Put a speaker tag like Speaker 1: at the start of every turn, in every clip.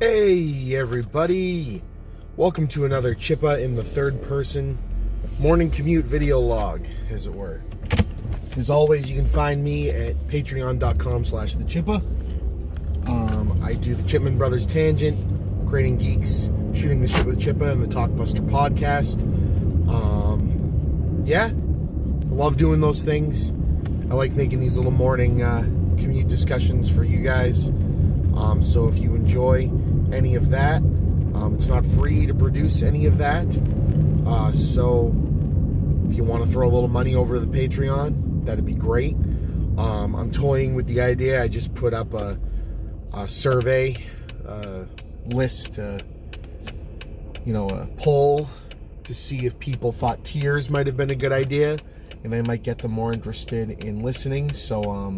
Speaker 1: Hey everybody, welcome to another Chippa in the third person morning commute video log, as it were. As always, you can find me at patreon.com/thechippa. I do the Chipman Brothers Tangent, Creating Geeks, Shooting the Shit with Chippa, and the Talkbuster podcast. I love doing those things. I like making these little morning commute discussions for you guys. So if you enjoy any of that, it's not free to produce any of that. So if you want to throw a little money over to the Patreon, that'd be great. I'm toying with the idea. I just put up a survey list, a poll to see if people thought tiers might have been a good idea, and I might get them more interested in listening. So,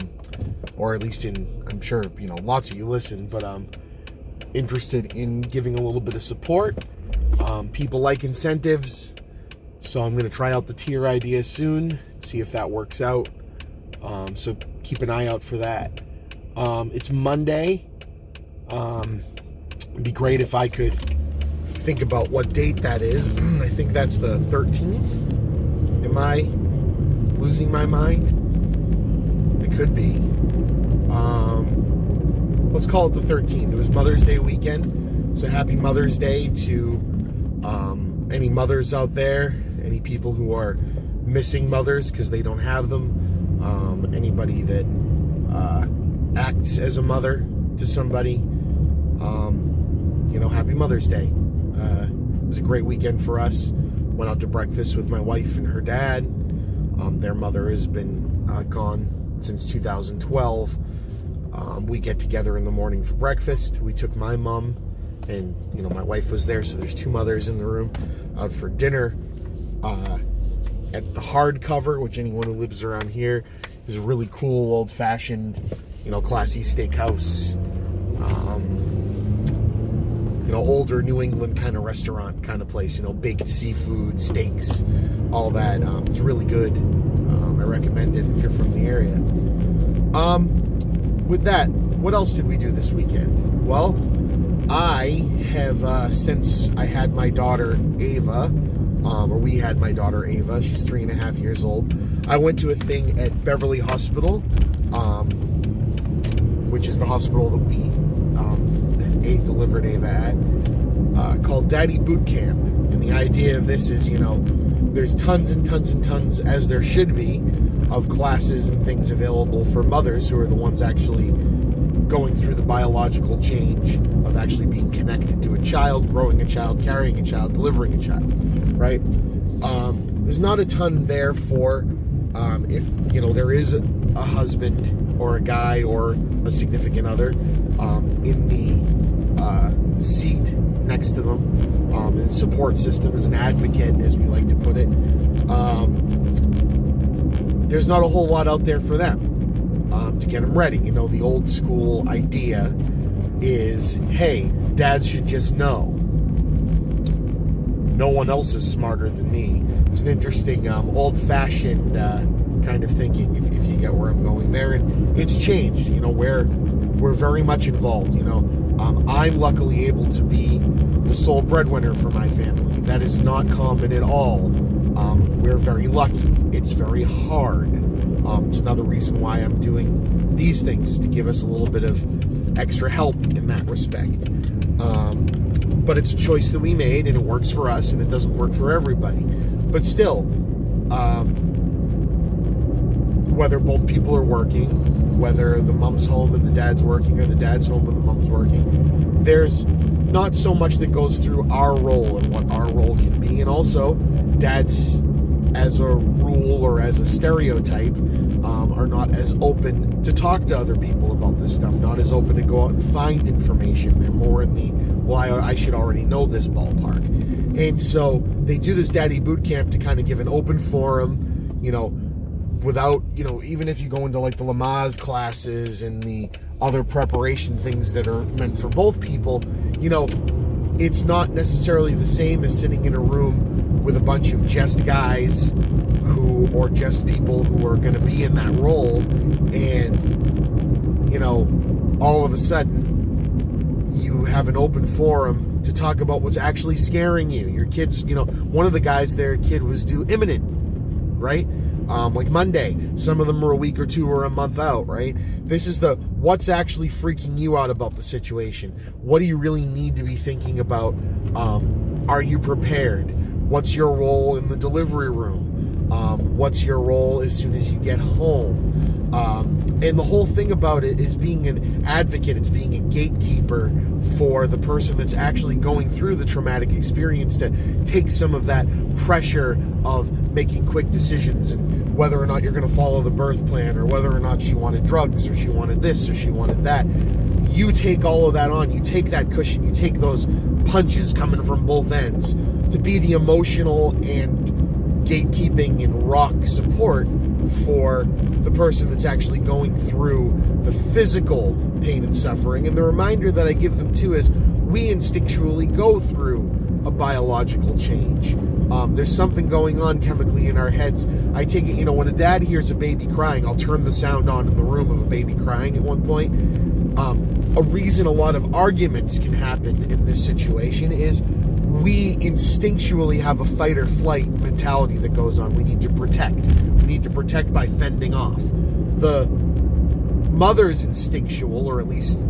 Speaker 1: or at least I'm sure, lots of you listen, but interested in giving a little bit of support. People like incentives, so I'm going to try out the tier idea soon, see if that works out. So keep an eye out for that. It's Monday. It'd be great if I could think about what date that is. I think that's the 13th. Am I losing my mind? It could be. Let's call it the 13th. It was Mother's Day weekend, so happy Mother's Day to any mothers out there, any people who are missing mothers because they don't have them, anybody that acts as a mother to somebody. Happy Mother's Day. It was a great weekend for us. Went out to breakfast with my wife and her dad. Their mother has been gone since 2012. We get together in the morning for breakfast. We took my mom, and my wife was there, so there's two mothers in the room, out for dinner at the Hardcover, which anyone who lives around here is a really cool, old-fashioned, classy steakhouse. Older New England kind of restaurant kind of place, baked seafood, steaks, all that. It's really good. I recommend it if you're from the area. With that, what else did we do this weekend? Well, I have, since I had my daughter Ava, we had my daughter Ava, she's 3.5 years old, I went to a thing at Beverly Hospital, which is the hospital that we delivered Ava at, called Daddy Boot Camp. And the idea of this is, there's tons and tons and tons, as there should be, of classes and things available for mothers who are the ones actually going through the biological change of actually being connected to a child, growing a child, carrying a child, delivering a child, right? There's not a ton there for if, there is a husband or a guy or a significant other in the seat next to them, and support system, as an advocate, as we like to put it. There's not a whole lot out there for them to get them ready. The old school idea is, hey, dads should just know. No one else is smarter than me. It's an interesting, old-fashioned kind of thinking, if you get where I'm going there. And it's changed. We're very much involved. I'm luckily able to be the sole breadwinner for my family. That is not common at all. We're very lucky. It's very hard. It's another reason why I'm doing these things, to give us a little bit of extra help in that respect. But it's a choice that we made, and it works for us, and it doesn't work for everybody. But still, whether both people are working, whether the mom's home and the dad's working, or the dad's home and the mom's working, there's not so much that goes through our role and what our role can be. And also, dads, as a rule or as a stereotype, are not as open to talk to other people about this stuff, not as open to go out and find information. They're more in the, I should already know this ballpark. And so they do this Daddy Boot Camp to kind of give an open forum, without, even if you go into like the Lamaze classes and the other preparation things that are meant for both people, it's not necessarily the same as sitting in a room with a bunch of just guys or just people who are going to be in that role, and all of a sudden you have an open forum to talk about what's actually scaring you. Your kids, one of the guys, their kid was due imminent, right? Like Monday. Some of them are a week or two or a month out, right? This is what's actually freaking you out about the situation. What do you really need to be thinking about? Are you prepared? What's your role in the delivery room? What's your role as soon as you get home? And the whole thing about it is being an advocate. It's being a gatekeeper for the person that's actually going through the traumatic experience, to take some of that pressure of making quick decisions and whether or not you're going to follow the birth plan, or whether or not she wanted drugs, or she wanted this, or she wanted that. You take all of that on. You take that cushion. You take those punches coming from both ends to be the emotional and gatekeeping and rock support for the person that's actually going through the physical pain and suffering. And the reminder that I give them too is, we instinctually go through a biological change. There's something going on chemically in our heads. I take it, when a dad hears a baby crying, I'll turn the sound on in the room of a baby crying at one point. A reason a lot of arguments can happen in this situation is we instinctually have a fight or flight mentality that goes on. We need to protect. We need to protect by fending off. The mother's instinctual, or at least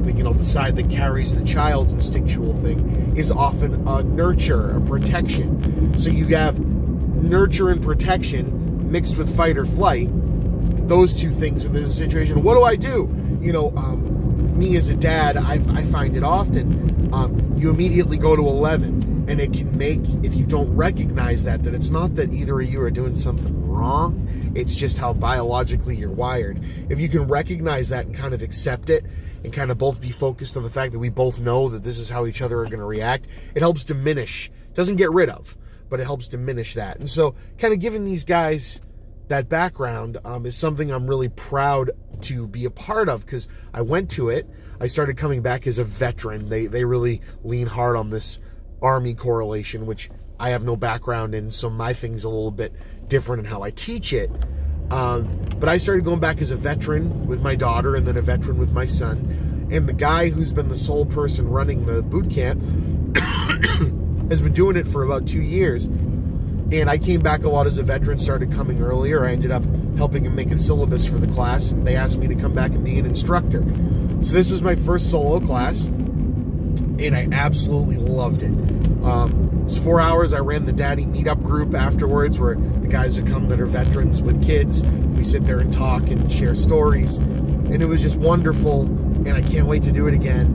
Speaker 1: the side that carries the child's instinctual thing, is often a nurture, a protection. So you have nurture and protection mixed with fight or flight. Those two things when there's a situation. What do I do? Me as a dad, I find it often. You immediately go to 11, and it can make, if you don't recognize that it's not that either of you are doing something wrong, it's just how biologically you're wired. If you can recognize that and kind of accept it, and kind of both be focused on the fact that we both know that this is how each other are going to react, it helps diminish. It doesn't get rid of, but it helps diminish that. And so kind of giving these guys that background is something I'm really proud to be a part of, because I went to it. I started coming back as a veteran. They really lean hard on this Army correlation, which I have no background in, so my thing's a little bit different in how I teach it. But I started going back as a veteran with my daughter, and then a veteran with my son. And the guy who's been the sole person running the boot camp has been doing it for about 2 years. And I came back a lot as a veteran, started coming earlier. I ended up helping him make a syllabus for the class, and they asked me to come back and be an instructor. So this was my first solo class, and I absolutely loved it. It was 4 hours. I ran the daddy meetup group afterwards, where the guys would come that are veterans with kids. We sit there and talk and share stories, and it was just wonderful, and I can't wait to do it again.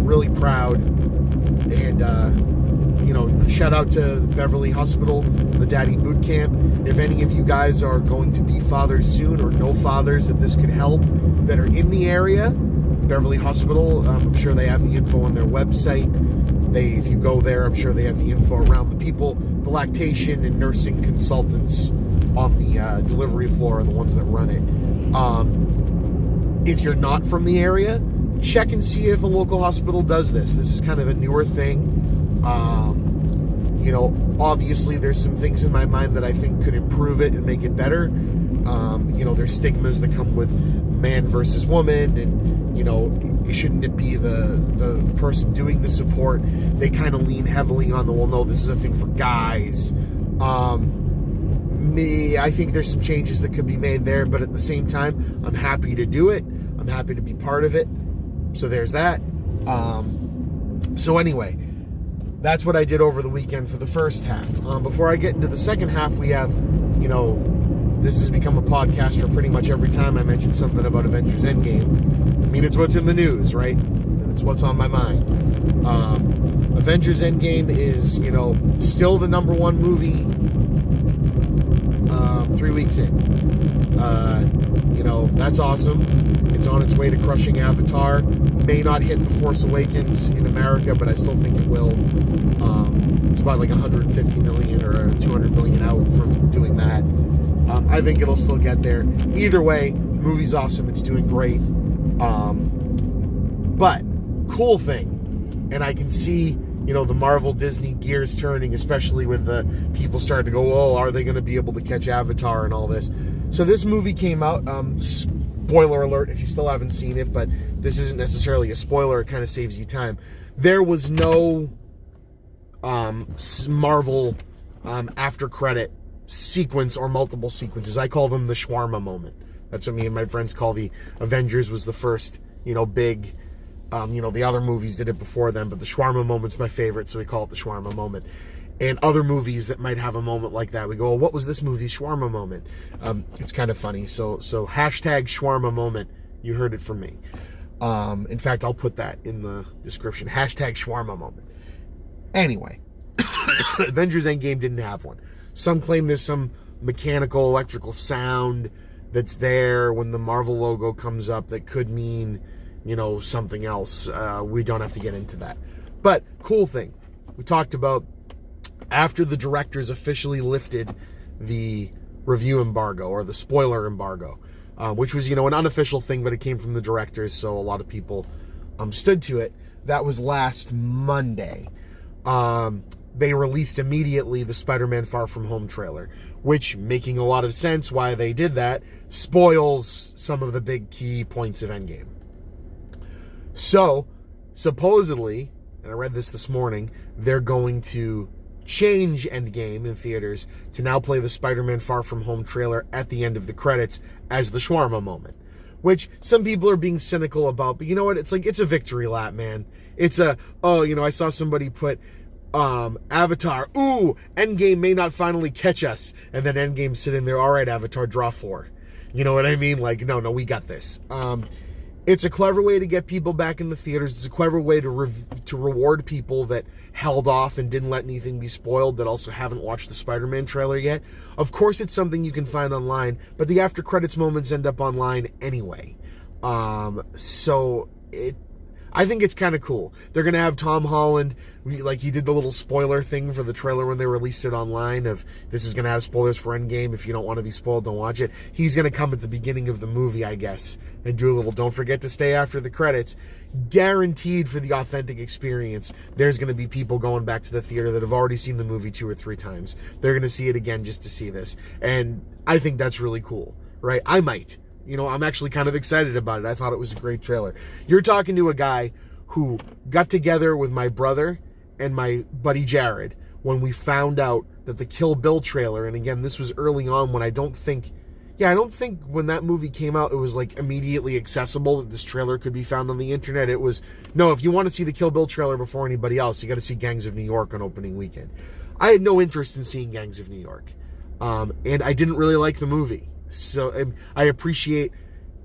Speaker 1: Really proud, and shout out to Beverly Hospital, the Daddy Boot Camp. If any of you guys are going to be fathers soon, or know fathers that this could help, that are in the area, Beverly Hospital, I'm sure they have the info on their website. If you go there, I'm sure they have the info around the people. The lactation and nursing consultants on the delivery floor are the ones that run it. If you're not from the area, check and see if a local hospital does this. This is kind of a newer thing. Obviously there's some things in my mind that I think could improve it and make it better. There's stigmas that come with man versus woman, and shouldn't it be the person doing the support? They kind of lean heavily on no, this is a thing for guys. I think there's some changes that could be made there, but at the same time, I'm happy to do it. I'm happy to be part of it. So there's that. So anyway, that's what I did over the weekend for the first half. Before I get into the second half, we have, this has become a podcast for pretty much every time I mention something about Avengers Endgame. I mean, it's what's in the news, right? And it's what's on my mind. Avengers Endgame is, still the number one movie 3 weeks in. That's awesome. It's on its way to crushing Avatar. May not hit The Force Awakens in America, but I still think it will. It's about like 150 million or 200 million out from doing that. I think it'll still get there. Either way, the movie's awesome. It's doing great. But cool thing, and I can see, the Marvel Disney gears turning, especially with the people starting to go, are they going to be able to catch Avatar and all this? So this movie came out spoiler alert if you still haven't seen it, but this isn't necessarily a spoiler. It kind of saves you time. There was no Marvel after credit sequence or multiple sequences. I call them the shawarma moment. That's what me and my friends call the Avengers was the first, big, the other movies did it before them, but the shawarma moment's my favorite, so we call it the shawarma moment. And other movies that might have a moment like that, we go, what was this movie's shawarma moment? It's kind of funny. So hashtag shawarma moment, you heard it from me. In fact, I'll put that in the description. Hashtag shawarma moment. Anyway, Avengers Endgame didn't have one. Some claim there's some mechanical, electrical sound that's there when the Marvel logo comes up that could mean, something else. We don't have to get into that. But cool thing, we talked about after the directors officially lifted the review embargo or the spoiler embargo, which was, an unofficial thing, but it came from the directors, so a lot of people stood to it. That was last Monday. They released immediately the Spider-Man Far From Home trailer, which, making a lot of sense why they did that, spoils some of the big key points of Endgame. So, supposedly, and I read this morning, they're going to change Endgame in theaters to now play the Spider-Man Far From Home trailer at the end of the credits as the shawarma moment, which some people are being cynical about, but you know what? It's like, it's a victory lap, man. It's I saw somebody put Avatar, Endgame may not finally catch us, and then Endgame sitting there, all right, Avatar, draw 4. You know what I mean? Like, no, we got this. It's a clever way to get people back in the theaters. It's a clever way to reward people that held off and didn't let anything be spoiled, that also haven't watched the Spider-Man trailer yet. Of course, it's something you can find online, but the after credits moments end up online anyway. I think it's kind of cool. They're going to have Tom Holland, like he did the little spoiler thing for the trailer when they released it online of this is going to have spoilers for Endgame. If you don't want to be spoiled, don't watch it. He's going to come at the beginning of the movie, I guess, and do a little don't forget to stay after the credits. Guaranteed for the authentic experience, there's going to be people going back to the theater that have already seen the movie 2 or 3 times. They're going to see it again just to see this. And I think that's really cool, right? I might. I'm actually kind of excited about it. I thought it was a great trailer. You're talking to a guy who got together with my brother and my buddy Jared when we found out that the Kill Bill trailer, and again, this was early on when I don't think when that movie came out, it was like immediately accessible that this trailer could be found on the internet. It was, no, if you want to see the Kill Bill trailer before anybody else, you got to see Gangs of New York on opening weekend. I had no interest in seeing Gangs of New York. And I didn't really like the movie. So I appreciate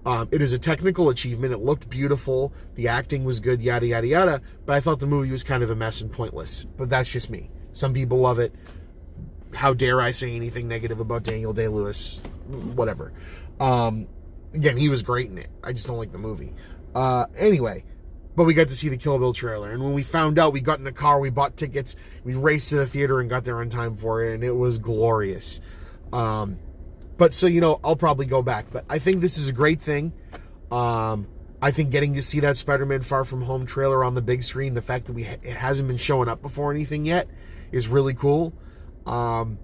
Speaker 1: it is a technical achievement. It looked beautiful. The acting was good, yada, yada, yada. But I thought the movie was kind of a mess and pointless. But that's just me. Some people love it. How dare I say anything negative about Daniel Day-Lewis? Whatever. Again, he was great in it. I just don't like the movie. Anyway, but we got to see the Kill Bill trailer. And when we found out, we got in a car, we bought tickets, we raced to the theater and got there on time for it. And it was glorious. But so, I'll probably go back. But I think this is a great thing. I think getting to see that Spider-Man Far From Home trailer on the big screen, the fact that it hasn't been showing up before anything yet, is really cool. And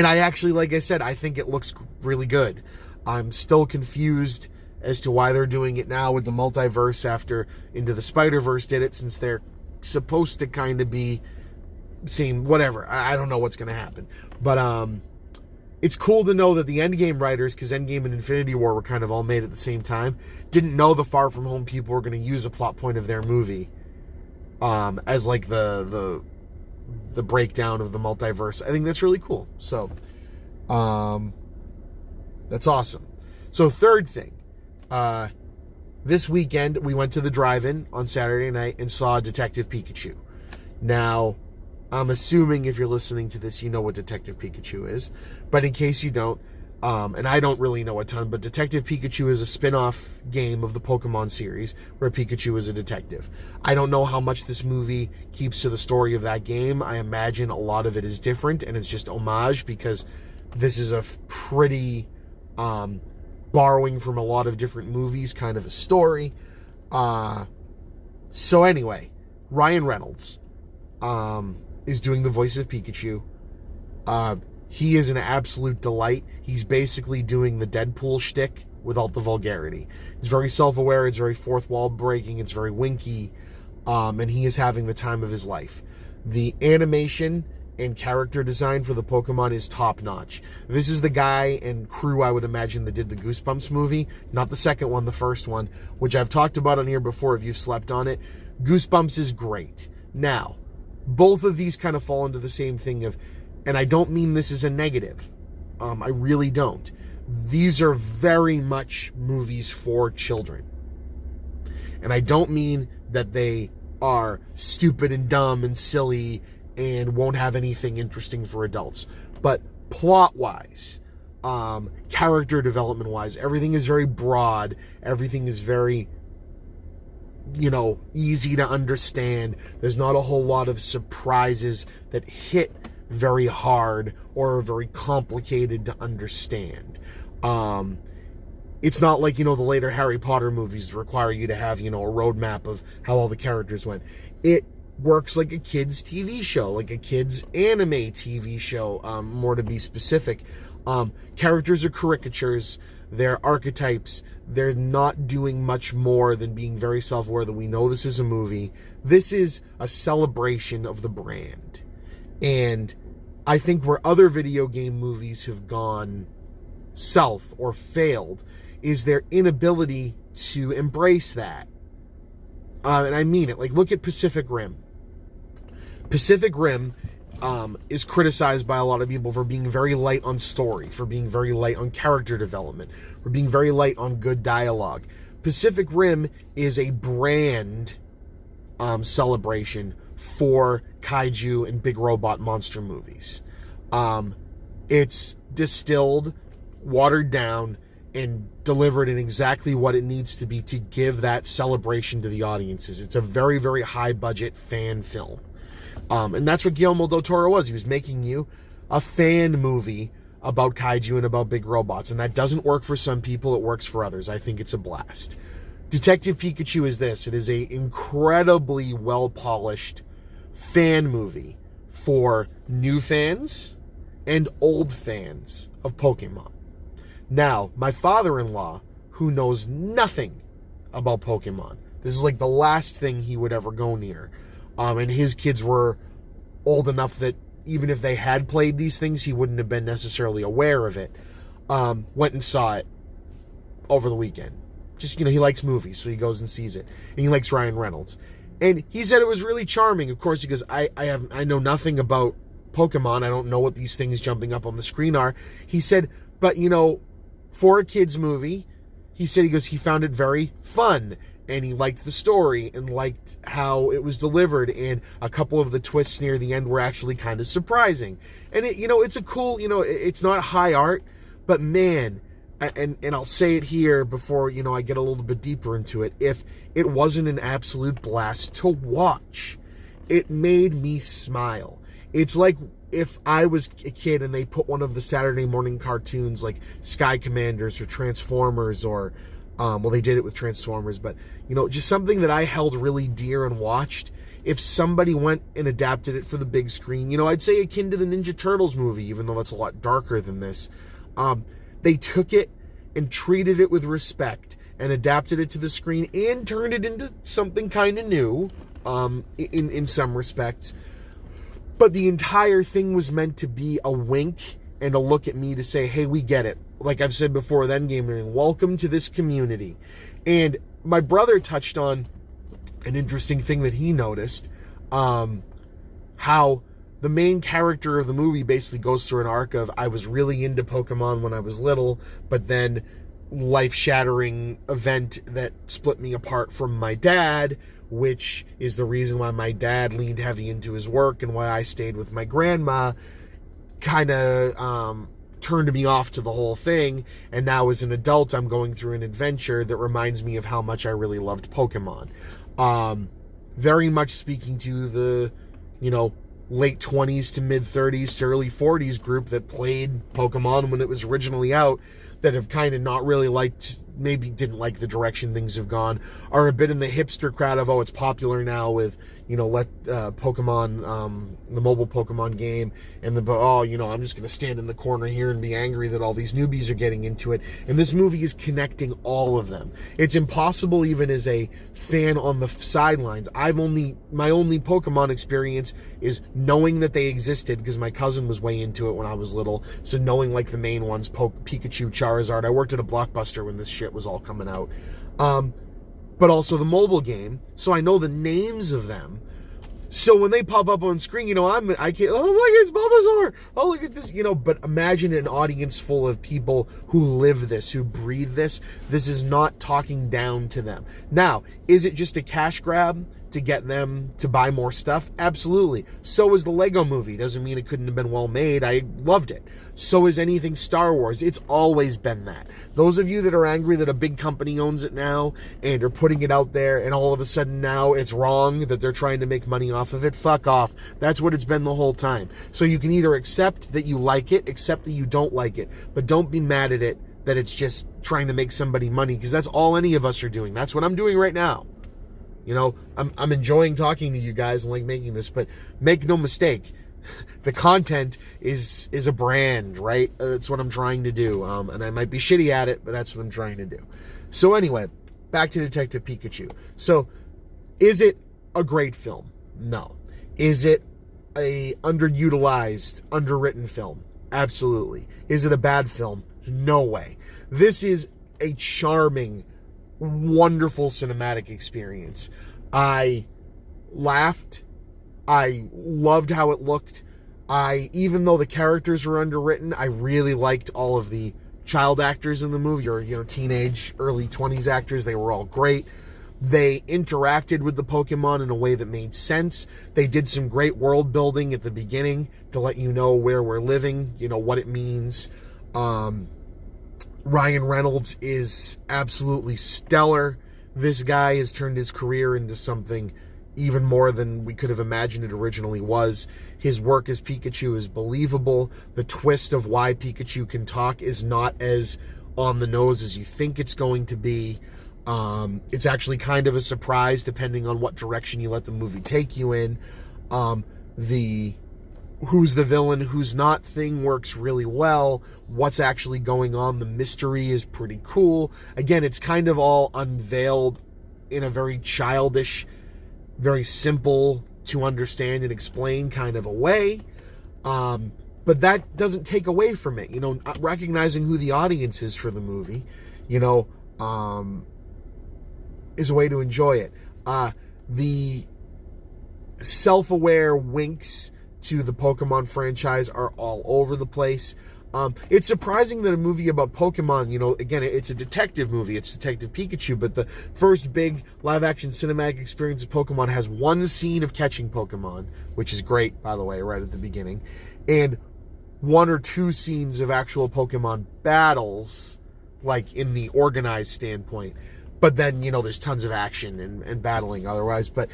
Speaker 1: I actually, like I said, I think it looks really good. I'm still confused as to why they're doing it now with the multiverse after Into the Spider-Verse did it, since they're supposed to kind of be same, whatever. I don't know what's going to happen. But, it's cool to know that the Endgame writers, because Endgame and Infinity War were kind of all made at the same time, didn't know the Far From Home people were going to use a plot point of their movie as like the breakdown of the multiverse. I think that's really cool. So, that's awesome. So, third thing, this weekend we went to the drive-in on Saturday night and saw Detective Pikachu. Now, I'm assuming if you're listening to this, you know what Detective Pikachu is. But in case you don't, and I don't really know a ton, but Detective Pikachu is a spin-off game of the Pokemon series where Pikachu is a detective. I don't know how much this movie keeps to the story of that game. I imagine a lot of it is different, and it's just homage because this is a pretty borrowing from a lot of different movies kind of a story. So anyway, Ryan Reynolds is doing the voice of Pikachu. He is an absolute delight. He's basically doing the Deadpool shtick without the vulgarity. He's very self-aware, it's very fourth wall breaking, it's very winky, and he is having the time of his life. The animation and character design for the Pokemon is top-notch. This is the guy and crew, I would imagine, that did the Goosebumps movie. Not the second one, the first one, which I've talked about on here before if you've slept on it. Goosebumps is great. Now, both of these kind of fall into the same thing of, and I don't mean this as a negative. I really don't. These are very much movies for children. And I don't mean that they are stupid and dumb and silly and won't have anything interesting for adults. But plot-wise, character development-wise, everything is very broad. Everything is very, easy to understand. There's not a whole lot of surprises that hit very hard or are very complicated to understand. It's not like, the later Harry Potter movies require you to have, a roadmap of how all the characters went. It works like a kid's TV show, like a kid's anime TV show, more to be specific. Characters are caricatures, they're archetypes, they're not doing much more than being very self-aware that we know this is a movie. This is a celebration of the brand. And I think where other video game movies have gone south or failed is their inability to embrace that. And I mean it. Like, look at Pacific Rim. Pacific Rim is criticized by a lot of people for being very light on story, for being very light on character development, for being very light on good dialogue. Pacific Rim is a brand celebration for kaiju and big robot monster movies. It's distilled, watered down, and delivered in exactly what it needs to be to give that celebration to the audiences. It's a very, very high-budget fan film. And that's what Guillermo del Toro was. He was making you a fan movie about kaiju and about big robots. And that doesn't work for some people. It works for others. I think it's a blast. Detective Pikachu is this. It is a incredibly well-polished fan movie for new fans and old fans of Pokemon. Now, my father-in-law, who knows nothing about Pokemon, this is like the last thing he would ever go near. And his kids were old enough that even if they had played these things, he wouldn't have been necessarily aware of it. Went and saw it over the weekend. Just, he likes movies, so he goes and sees it. And he likes Ryan Reynolds. And he said it was really charming. Of course, he goes, I know nothing about Pokemon. I don't know what these things jumping up on the screen are. He said, but, for a kid's movie, he found it very fun. And he liked the story and liked how it was delivered. And a couple of the twists near the end were actually kind of surprising. And, it's a cool, it's not high art, but man, and I'll say it here before, I get a little bit deeper into it. If it wasn't an absolute blast to watch, it made me smile. It's like if I was a kid and they put one of the Saturday morning cartoons like Sky Commanders or Transformers or, they did it with Transformers, but, just something that I held really dear and watched. If somebody went and adapted it for the big screen, I'd say akin to the Ninja Turtles movie, even though that's a lot darker than this. They took it and treated it with respect and adapted it to the screen and turned it into something kind of new, in some respects. But the entire thing was meant to be a wink and a look at me to say, hey, we get it. Like I've said before, then gaming, welcome to this community. And my brother touched on an interesting thing that he noticed, how the main character of the movie basically goes through an arc of, I was really into Pokemon when I was little, but then life-shattering event that split me apart from my dad, which is the reason why my dad leaned heavy into his work and why I stayed with my grandma, kind of turned me off to the whole thing. And now as an adult, I'm going through an adventure that reminds me of how much I really loved Pokemon. Very much speaking to the, late 20s to mid 30s to early 40s group that played Pokemon when it was originally out, that have kind of not really liked maybe didn't like the direction things have gone, are a bit in the hipster crowd of, oh, it's popular now with, Pokemon, the mobile Pokemon game, and I'm just going to stand in the corner here and be angry that all these newbies are getting into it. And this movie is connecting all of them. It's impossible, even as a fan on the sidelines. My only Pokemon experience is knowing that they existed, because my cousin was way into it when I was little. So knowing like the main ones, Pikachu, Charizard. I worked at a Blockbuster when this shit was all coming out. But also the mobile game, so I know the names of them. So when they pop up on screen, oh look, it's Bulbasaur. Oh, look at this, But imagine an audience full of people who live this, who breathe this. This is not talking down to them. Now, is it just a cash grab to get them to buy more stuff? Absolutely. So is the Lego movie. Doesn't mean it couldn't have been well made. I loved it. So is anything Star Wars. It's always been that. Those of you that are angry that a big company owns it now and are putting it out there, and all of a sudden now it's wrong that they're trying to make money off of it, fuck off. That's what it's been the whole time. So you can either accept that you like it, accept that you don't like it, but don't be mad at it that it's just trying to make somebody money, because that's all any of us are doing. That's what I'm doing right now. I'm enjoying talking to you guys and like making this, but make no mistake, the content is a brand, right? That's what I'm trying to do. And I might be shitty at it, but that's what I'm trying to do. So anyway, back to Detective Pikachu. So, is it a great film? No. Is it a underutilized, underwritten film? Absolutely. Is it a bad film? No way. This is a charming, wonderful cinematic experience. I laughed. I loved how it looked. Even though the characters were underwritten, I really liked all of the child actors in the movie, or teenage, early 20s actors. They were all great. They interacted with the Pokemon in a way that made sense. They did some great world building at the beginning to let you know where we're living, what it means. Ryan Reynolds is absolutely stellar. This guy has turned his career into something even more than we could have imagined it originally was. His work as Pikachu is believable. The twist of why Pikachu can talk is not as on the nose as you think it's going to be. It's actually kind of a surprise depending on what direction you let the movie take you in. The who's the villain, who's not thing works really well. What's actually going on, the mystery is pretty cool. Again, it's kind of all unveiled in a very childish, very simple to understand and explain kind of a way. But that doesn't take away from it. Recognizing who the audience is for the movie, is a way to enjoy it. The self-aware winks to the Pokemon franchise are all over the place. It's surprising that a movie about Pokemon, again, it's a detective movie. It's Detective Pikachu, but the first big live-action cinematic experience of Pokemon has one scene of catching Pokemon, which is great, by the way, right at the beginning, and one or two scenes of actual Pokemon battles, like in the organized standpoint. But then, there's tons of action and battling otherwise. But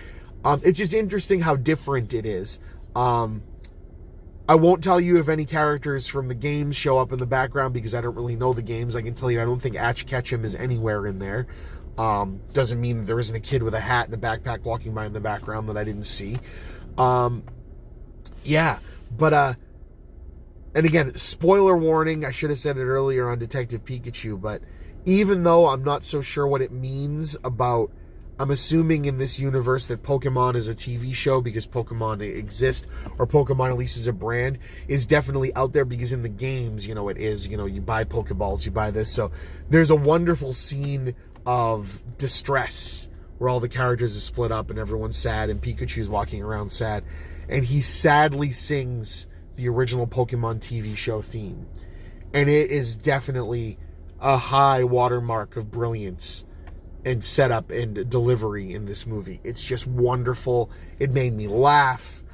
Speaker 1: it's just interesting how different it is. I won't tell you if any characters from the games show up in the background because I don't really know the games. I can tell you I don't think Ash Ketchum is anywhere in there. Doesn't mean there isn't a kid with a hat and a backpack walking by in the background that I didn't see. And again, spoiler warning, I should have said it earlier on Detective Pikachu, but even though I'm not so sure what it means about, I'm assuming in this universe that Pokemon is a TV show because Pokemon exist, or Pokemon at least is a brand, is definitely out there because in the games, it is, you buy Pokeballs, you buy this. So there's a wonderful scene of distress where all the characters are split up and everyone's sad and Pikachu's walking around sad. And he sadly sings the original Pokemon TV show theme. And it is definitely a high watermark of brilliance and setup and delivery in this movie. It's just wonderful. It made me laugh.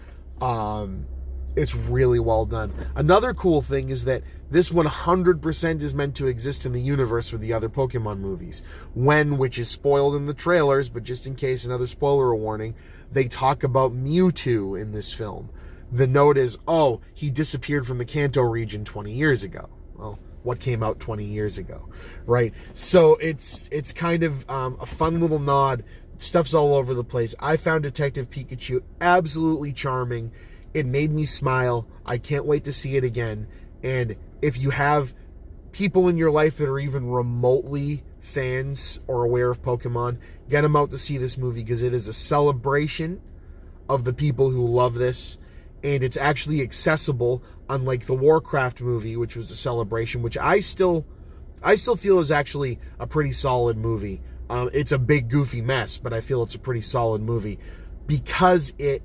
Speaker 1: It's really well done. Another cool thing is that this 100% is meant to exist in the universe with the other Pokemon movies. Which is spoiled in the trailers, but just in case, another spoiler warning, they talk about Mewtwo in this film. The note is, he disappeared from the Kanto region 20 years ago. Well, what came out 20 years ago, right? So it's kind of a fun little nod. Stuff's all over the place. I found Detective Pikachu absolutely charming. It made me smile. I can't wait to see it again. And if you have people in your life that are even remotely fans or aware of Pokemon, get them out to see this movie, because it is a celebration of the people who love this, and it's actually accessible, unlike the Warcraft movie, which was a celebration, which I still feel is actually a pretty solid movie. It's a big goofy mess, but I feel it's a pretty solid movie because it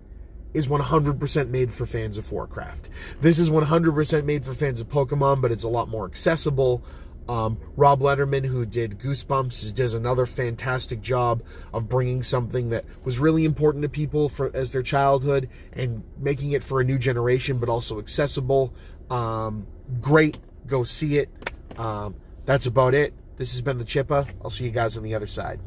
Speaker 1: is 100% made for fans of Warcraft. This is 100% made for fans of Pokemon, but it's a lot more accessible. Rob Letterman, who did Goosebumps, does another fantastic job of bringing something that was really important to people as their childhood and making it for a new generation, but also accessible. Great. Go see it. That's about it. This has been the Chippa. I'll see you guys on the other side.